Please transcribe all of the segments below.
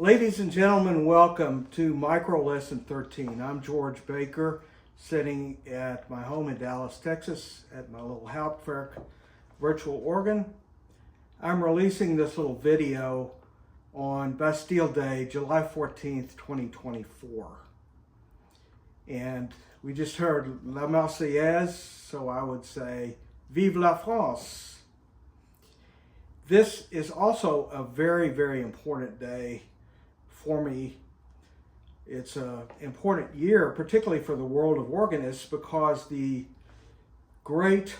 Ladies and gentlemen, welcome to Micro Lesson 13. I'm George Baker, sitting at my home in Dallas, Texas, at my little Hauptwerk virtual organ. I'm releasing this little video on Bastille Day, July 14th, 2024. And we just heard La Marseillaise, so I would say, Vive la France! This is also a very, very important day for me. It's an important year, particularly for the world of organists, because the great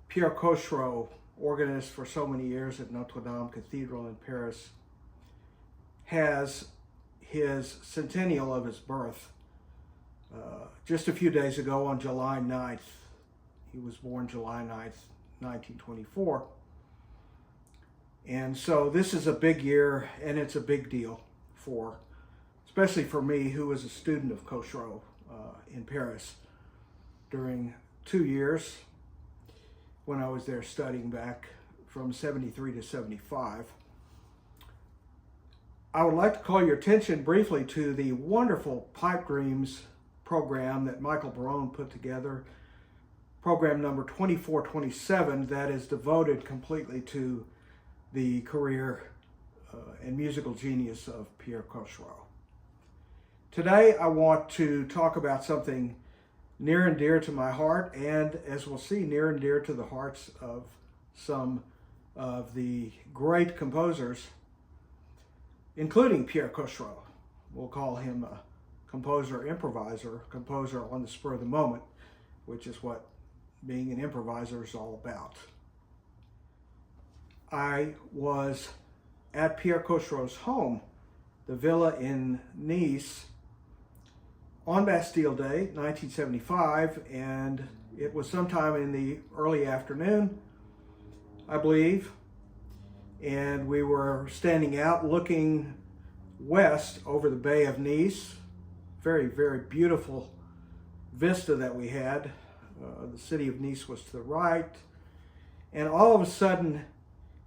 Pierre Cochereau, organist for so many years at Notre Dame Cathedral in Paris, has his centennial of his birth just a few days ago on July 9th. He was born July 9th, 1924. And so this is a big year, and it's a big deal especially for me, who was a student of Cochereau in Paris during 2 years when I was there studying back from 73 to 75. I would like to call your attention briefly to the wonderful Pipe Dreams program that Michael Barone put together, program number 2427, that is devoted completely to the career and musical genius of Pierre Cochereau. Today I want to talk about something near and dear to my heart, and as we'll see, near and dear to the hearts of some of the great composers, including Pierre Cochereau. We'll call him a composer on the spur of the moment, which is what being an improviser is all about. I was at Pierre Cochereau's home, the villa in Nice, on Bastille Day, 1975, and it was sometime in the early afternoon, I believe, and we were standing out looking west over the Bay of Nice. Very, very beautiful vista that we had. The city of Nice was to the right, and all of a sudden,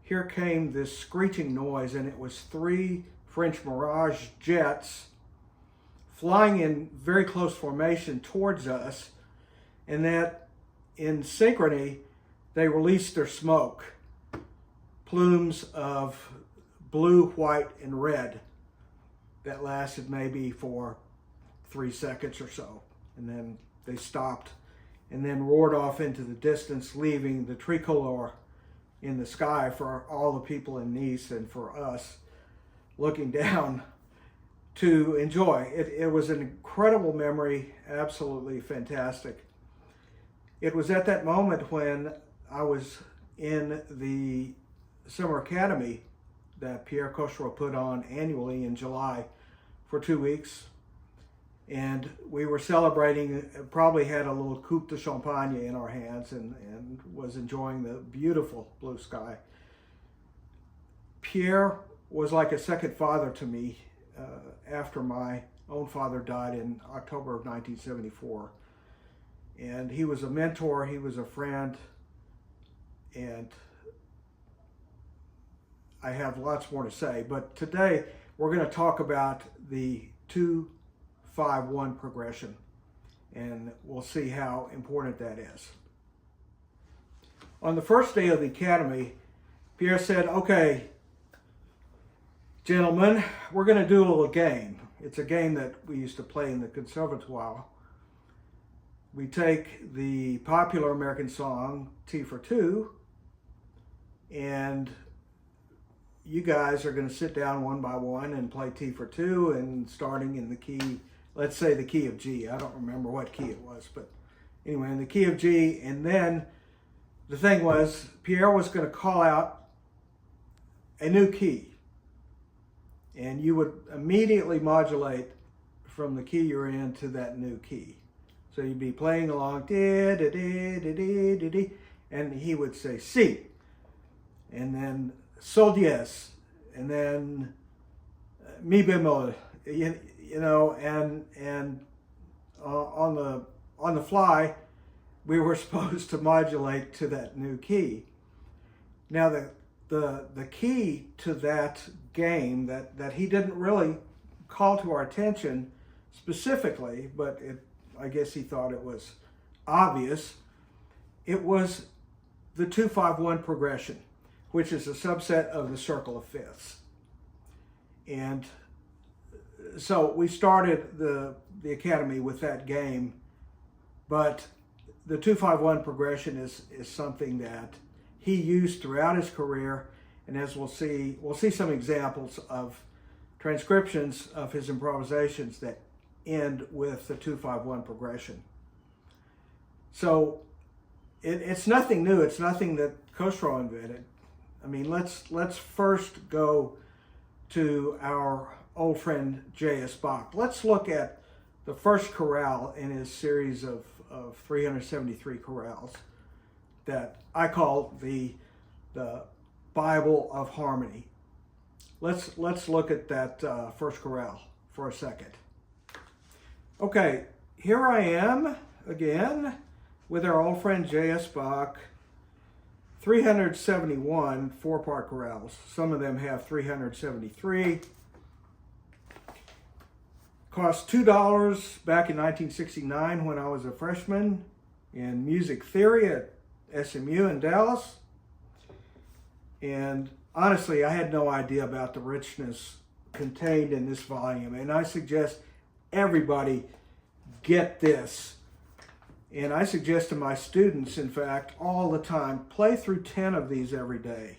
here came this screeching noise, and it was 3 French Mirage jets flying in very close formation towards us, and that in synchrony, they released their smoke, plumes of blue, white, and red that lasted maybe for 3 seconds or so, and then they stopped and then roared off into the distance, leaving the tricolor in the sky for all the people in Nice and for us looking down to enjoy. It was an incredible memory, absolutely fantastic. It was at that moment when I was in the Summer Academy that Pierre Cochereau put on annually in July for 2 weeks. And we were celebrating, probably had a little coupe de champagne in our hands and was enjoying the beautiful blue sky. Pierre was like a second father to me after my own father died in October of 1974. And he was a mentor, he was a friend, and I have lots more to say. But today we're going to talk about the 2-5-1 progression, and we'll see how important that is. On the first day of the Academy, Pierre said, "Okay, gentlemen, we're going to do a little game. It's a game that we used to play in the Conservatoire. We take the popular American song, T for Two, and you guys are going to sit down one by one and play T for Two, and starting in the key, let's say the key of G. I don't remember what key it was, but anyway, in the key of G. And then the thing was, Pierre was going to call out a new key, and you would immediately modulate from the key you're in to that new key. So you'd be playing along, da da da da da da da, and he would say C, and then Sol diez, and then Mi bemol, you know, and on the fly, we were supposed to modulate to that new key. Now the the key to that game that he didn't really call to our attention specifically, but I guess he thought it was obvious. It was the 2-5-1 progression, which is a subset of the circle of fifths. And so we started the academy with that game, but the 2-5-1 progression is something that he used throughout his career, and as we'll see some examples of transcriptions of his improvisations that end with the 2-5-1 progression. So it's nothing new. It's nothing that Cochereau invented. I mean, let's first go to our old friend J.S. Bach. Let's look at the first chorale in his series of 373 chorales that I call the Bible of Harmony. Let's look at that first chorale for a second. Okay, here I am again with our old friend J.S. Bach. 371 four-part chorales. Some of them have 373. Cost $2 back in 1969 when I was a freshman in music theory at SMU in Dallas. And honestly, I had no idea about the richness contained in this volume. And I suggest everybody get this. And I suggest to my students, in fact, all the time, play through 10 of these every day.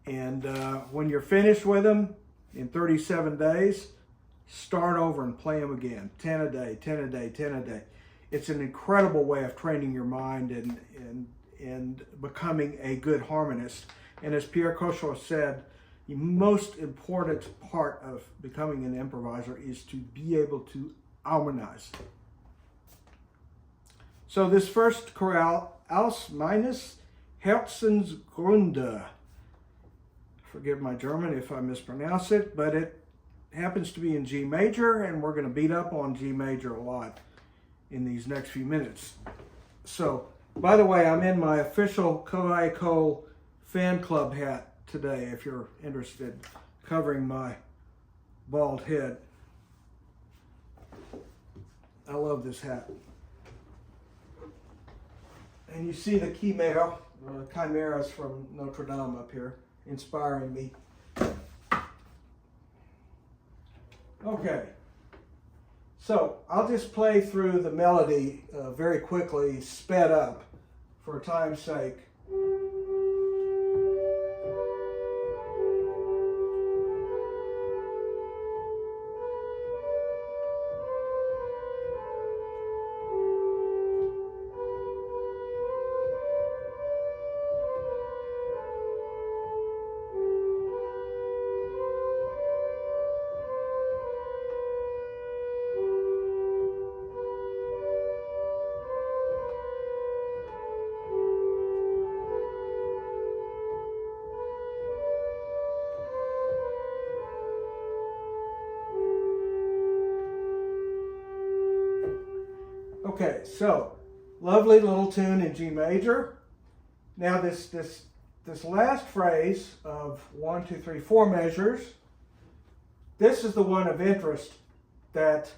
And when you're finished with them in 37 days, start over and play them again. 10 a day, 10 a day, 10 a day. It's an incredible way of training your mind and becoming a good harmonist. And as Pierre Cochereau said, the most important part of becoming an improviser is to be able to harmonize. So this first chorale, Aus meines Herzensgründe. Forgive my German if I mispronounce it, but it happens to be in G major, and we're going to beat up on G major a lot in these next few minutes. So, by the way, I'm in my official Cochereau fan club hat today, if you're interested, covering my bald head. I love this hat. And you see the chimeras from Notre Dame up here, inspiring me. Okay, so I'll just play through the melody very quickly, sped up, for time's sake. Okay, so lovely little tune in G major. Now this last phrase of 1, 2, 3, 4 measures, this is the one of interest that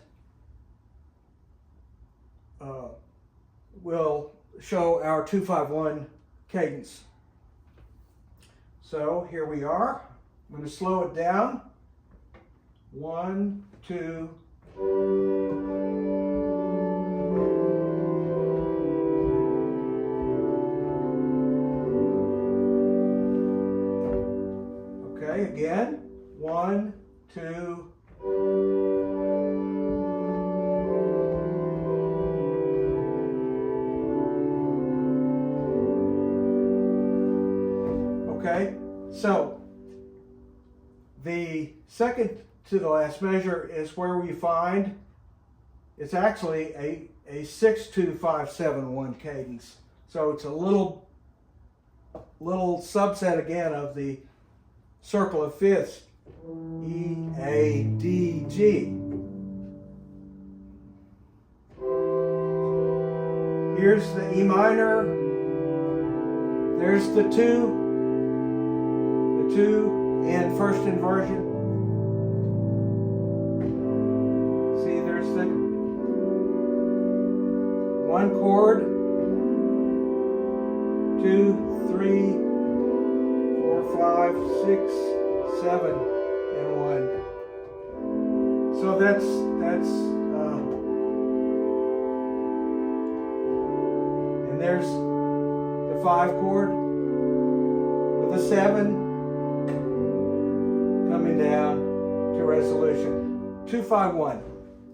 will show our 2-5-1 cadence. So here we are. I'm going to slow it down. 1, 2. Again, 1, 2. Okay, so the second to the last measure is where we find it's actually a 6-2-5-7-1 cadence. So it's a little subset again of the circle of fifths, E, A, D, G. Here's the E minor, there's the 2, 2 in first inversion. See, there's the one chord, 2, 3, 4, 5, 6, 7, and 1. So that's and there's the 5 chord with a 7 coming down to resolution. 2-5-1.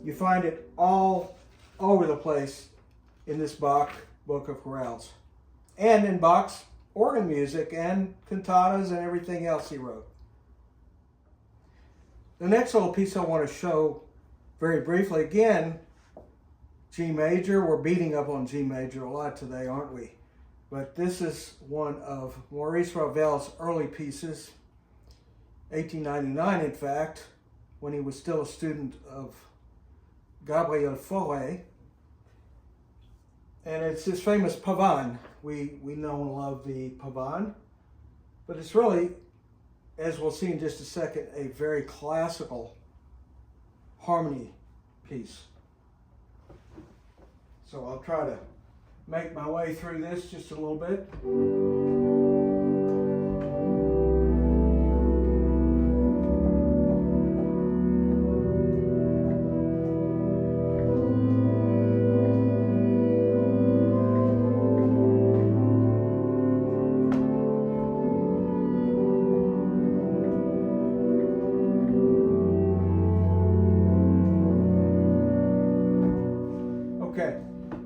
You find it all over the place in this Bach book of chorales, and in Bach's organ music and cantatas and everything else he wrote. The next little piece I want to show very briefly, again, G major. We're beating up on G major a lot today, aren't we? But this is one of Maurice Ravel's early pieces, 1899 in fact, when he was still a student of Gabriel Fauré. And it's his famous Pavane. We know and love the Pavane, but it's really, as we'll see in just a second, a very classical harmony piece. So I'll try to make my way through this just a little bit.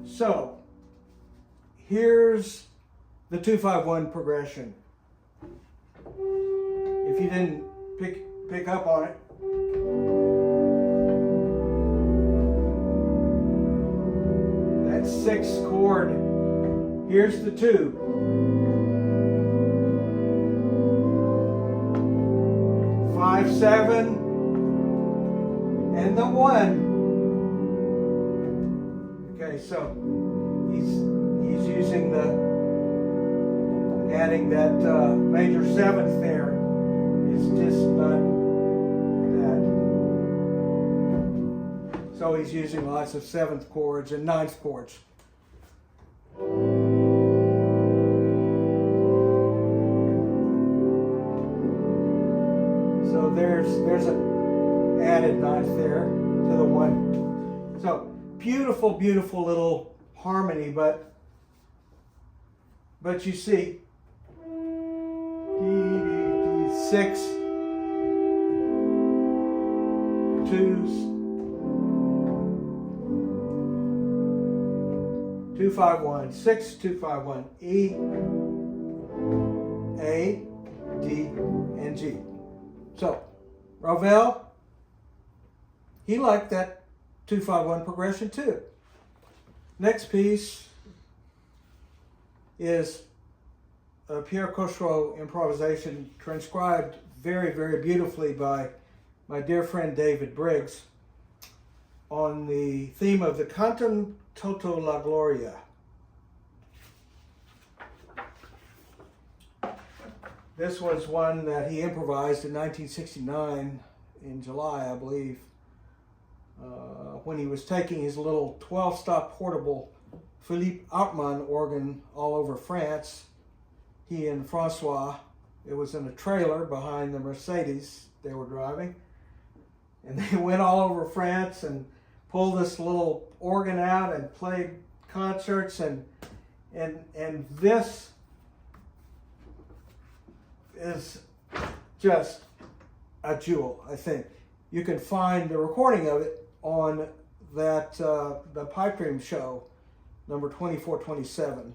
So, here's the 2-5-1 progression. If you didn't pick up on it, that 6th chord, here's the 2. 5, 7, and the 1. Okay, so he's using adding that major 7th there is just not that. So he's using lots of 7th chords and 9th chords. So there's an added 9th there to the 1. So beautiful, beautiful little harmony, but you see, 6, 2-5-1, 6, 2-5-1, E, A, D, and G. So Ravel, he liked that 2-5-1 progression too. Next piece is a Pierre Cochereau improvisation transcribed very, very beautifully by my dear friend David Briggs on the theme of the Cantum Toto la Gloria. This was one that he improvised in 1969 in July, I believe, when he was taking his little 12-stop portable Philippe Hartmann organ all over France. He and Francois, it was in a trailer behind the Mercedes they were driving, and they went all over France and pulled this little organ out and played concerts, and this is just a jewel, I think. You can find the recording of it on that the Pipe Dream show, number 2427,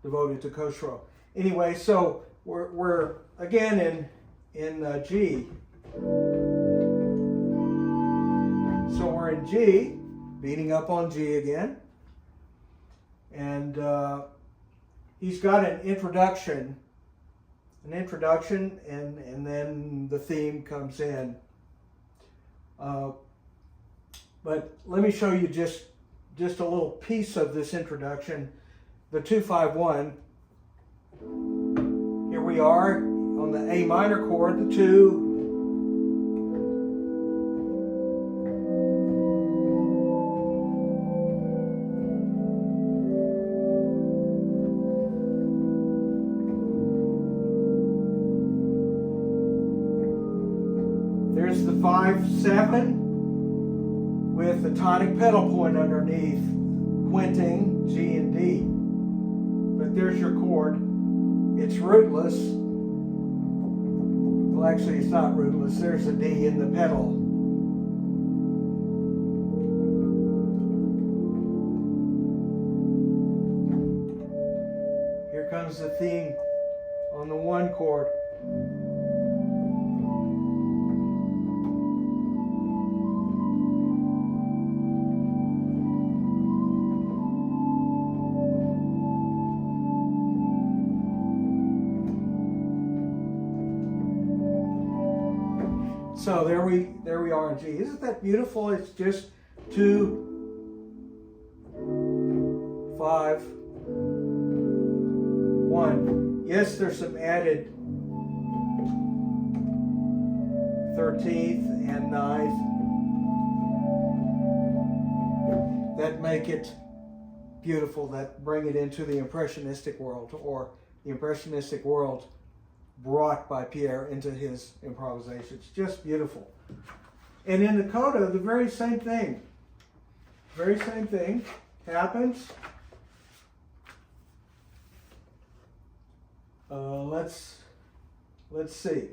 devoted to Cochereau. Anyway, so we're again in G. So we're in G, beating up on G again, and he's got an introduction, and then the theme comes in. But let me show you just a little piece of this introduction, the 2-5-1. Here we are on the A minor chord, the 2. There's the 5-7 with the tonic pedal point underneath, quinting G and D. But there's your chord. It's rootless. Well, actually, it's not rootless. There's a D in the pedal. Here comes the theme on the 1 chord. So there we are in G. Isn't that beautiful? It's just 2, 5, 1. Yes, there's some added 13th and 9th that make it beautiful, that bring it into the impressionistic world, or the impressionistic world brought by Pierre into his improvisations. Just beautiful. And in the coda, the very same thing. Very same thing happens. Let's see.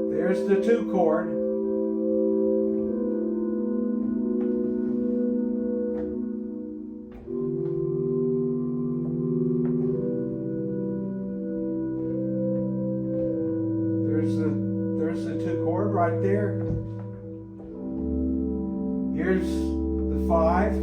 There's the 2 chord. There's the 2 chord right there. Here's the 5.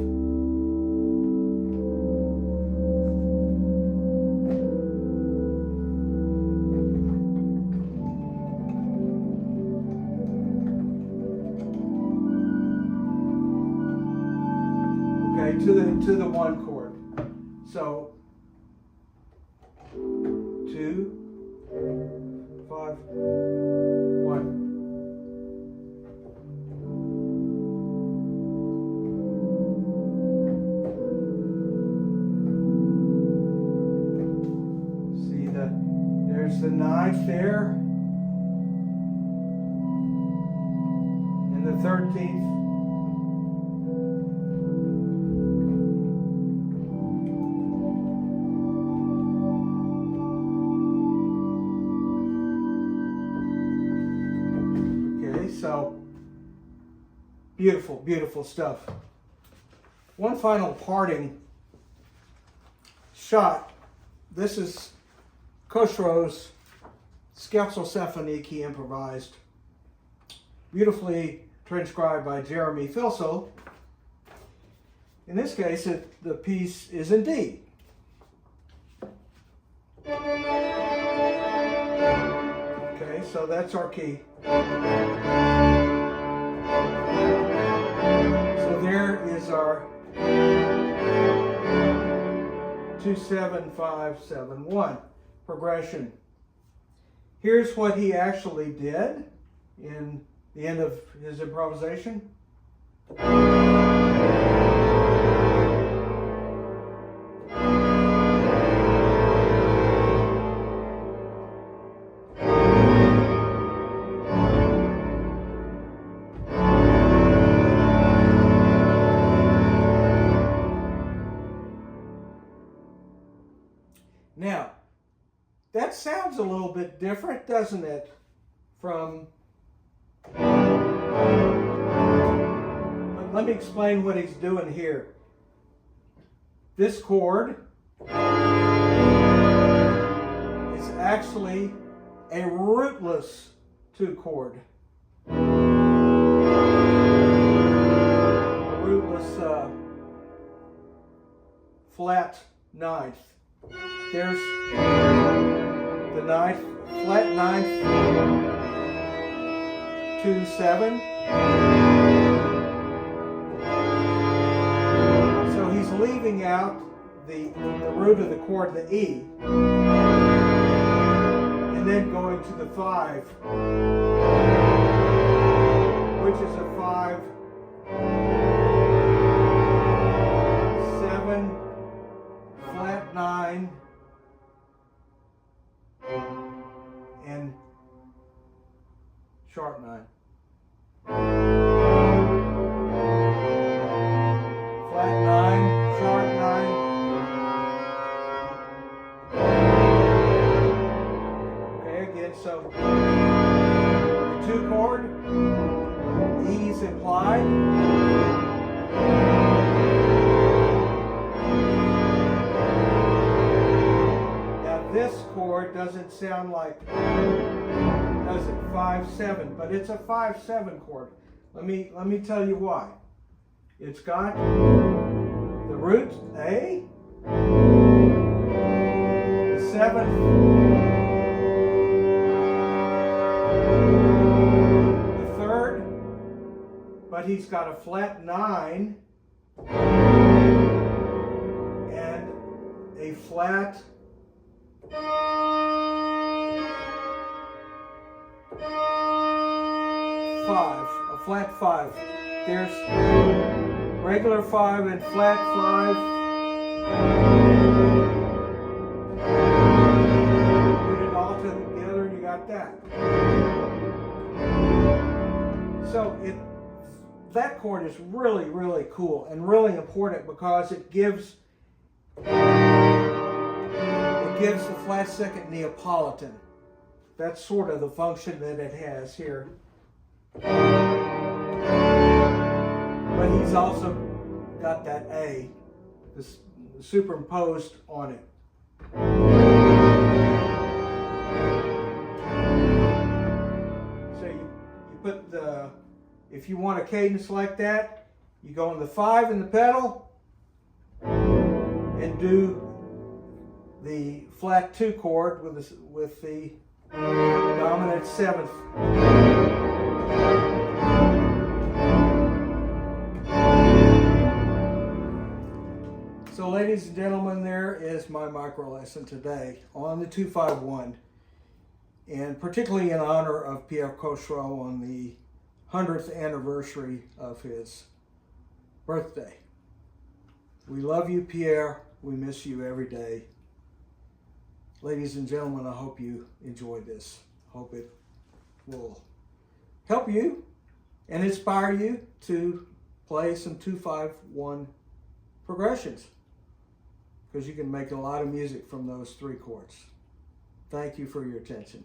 Okay, to the 1 chord. So 2, 5, 1. See that there's the 9th there, and the 13th. So, beautiful, beautiful stuff. One final parting shot. This is Cochereau's Scherzo Symphonique he improvised, beautifully transcribed by Jeremy Filso. In this case, the piece is in D. Okay, so that's our key. So there is our 2-7-5-7-1 progression. Here's what he actually did in the end of his improvisation. Now, that sounds a little bit different, doesn't it, from... Let me explain what he's doing here. This chord is actually a rootless 2 chord. A rootless flat 9th. There's the 9th, flat 9th, 2-7. leaving out the root of the chord, the E, and then going to the 5, which is a 5, 7, flat 9, and sharp 9. Flat 9, sharp 9. Okay, again, so the 2 chord, E's implied. Now this chord doesn't sound like, does it, 5-7, but it's a 5-7 chord. Let me tell you why. It's got the root A, the 7th, the 3rd, but he's got a flat 9 and a flat 5, a flat 5. There's regular 5 and flat 5. Put it all together and you got that. So that chord is really, really cool and really important because it gives the flat 2nd Neapolitan. That's sort of the function that it has here. But he's also got that A superimposed on it. So you put the, if you want a cadence like that, you go on the 5 in the pedal and do the flat 2 chord with the dominant 7th. So ladies and gentlemen, there is my micro lesson today on the 251, and particularly in honor of Pierre Cochereau on the 100th anniversary of his birthday. We love you, Pierre. We miss you every day. Ladies and gentlemen, I hope you enjoyed this. Hope it will help you and inspire you to play some 251 progressions, because you can make a lot of music from those 3 chords. Thank you for your attention.